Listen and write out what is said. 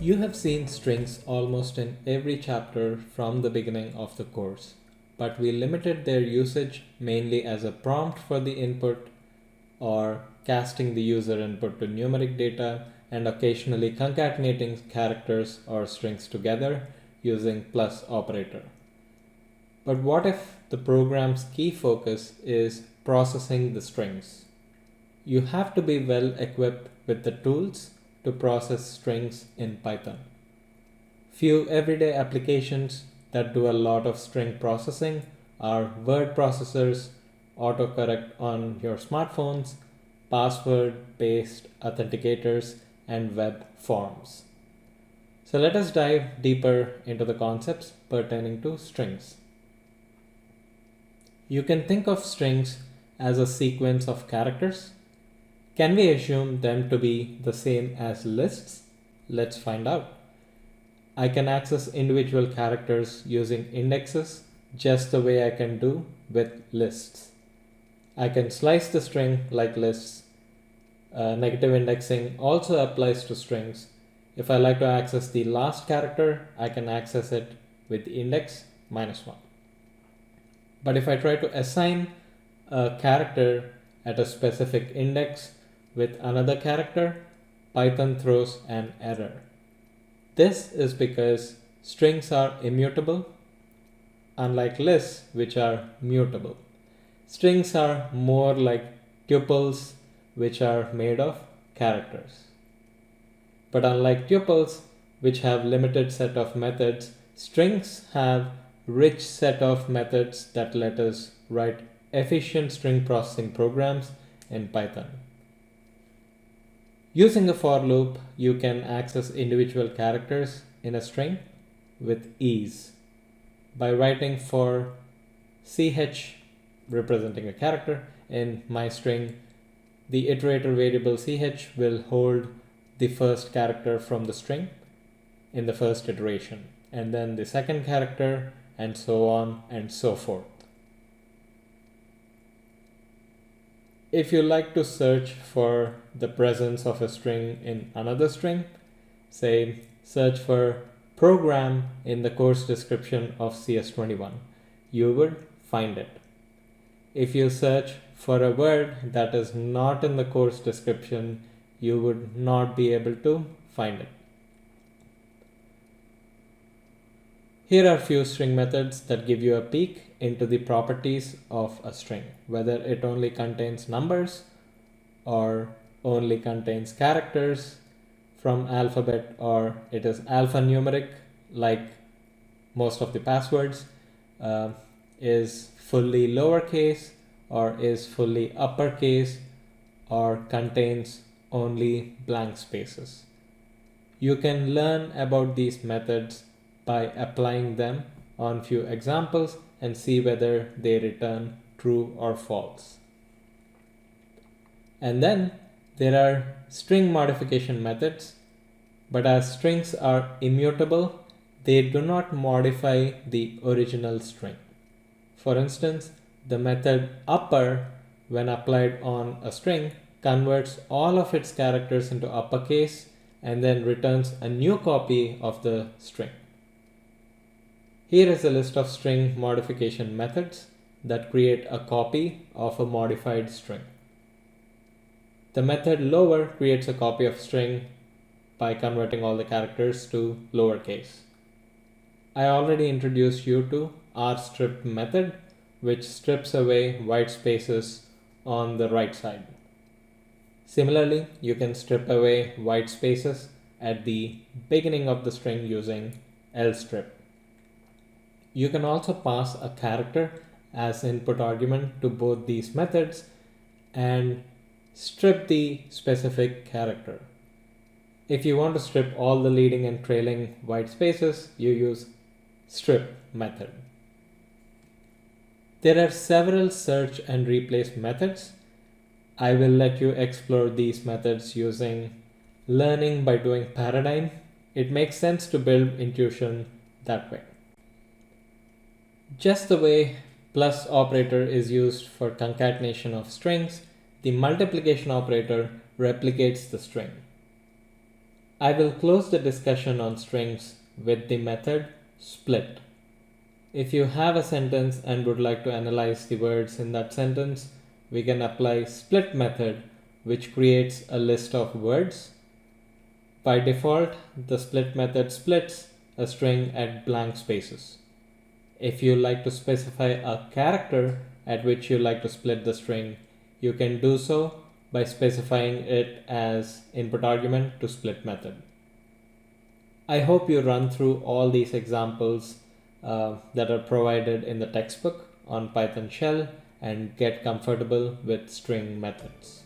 You have seen strings almost in every chapter from the beginning of the course, but we limited their usage mainly as a prompt for the input or casting the user input to numeric data and occasionally concatenating characters or strings together using plus operator. But what if the program's key focus is processing the strings? You have to be well equipped with the tools to process strings in Python. Few everyday applications that do a lot of string processing are word processors, autocorrect on your smartphones, password-based authenticators, and web forms. So let us dive deeper into the concepts pertaining to strings. You can think of strings as a sequence of characters. Can we assume them to be the same as lists? Let's find out. I can access individual characters using indexes just the way I can do with lists. I can slice the string like lists. Negative indexing also applies to strings. If I like to access the last character, I can access it with index -1. But if I try to assign a character at a specific index with another character, Python throws an error. This is because strings are immutable, unlike lists, which are mutable. Strings are more like tuples, which are made of characters. But unlike tuples, which have limited set of methods, strings have rich set of methods that let us write efficient string processing programs in Python. Using a for loop, you can access individual characters in a string with ease. By writing for ch representing a character in my string, the iterator variable ch will hold the first character from the string in the first iteration, and then the second character, and so on and so forth. If you like to search for the presence of a string in another string, say search for program in the course description of CS21, you would find it. If you search for a word that is not in the course description, you would not be able to find it. Here are a few string methods that give you a peek into the properties of a string, whether it only contains numbers or only contains characters from alphabet, or it is alphanumeric like most of the passwords, is fully lowercase or is fully uppercase, or contains only blank spaces. You can learn about these methods by applying them on few examples and see whether they return true or false. And then there are string modification methods, but as strings are immutable, they do not modify the original string. For instance, the method upper, when applied on a string, converts all of its characters into uppercase and then returns a new copy of the string. Here is a list of string modification methods that create a copy of a modified string. The method lower creates a copy of string by converting all the characters to lowercase. I already introduced you to rstrip method, which strips away white spaces on the right side. Similarly, you can strip away white spaces at the beginning of the string using lstrip. You can also pass a character as input argument to both these methods and strip the specific character. If you want to strip all the leading and trailing white spaces, you use strip method. There are several search and replace methods. I will let you explore these methods using learning by doing paradigm. It makes sense to build intuition that way. Just the way plus operator is used for concatenation of strings, the multiplication operator replicates the string. I will close the discussion on strings with the method split. If you have a sentence and would like to analyze the words in that sentence, we can apply split method, which creates a list of words. By default, the split method splits a string at blank spaces. If you like to specify a character at which you like to split the string, you can do so by specifying it as input argument to split method. I hope you run through all these examples that are provided in the textbook on Python shell and get comfortable with string methods.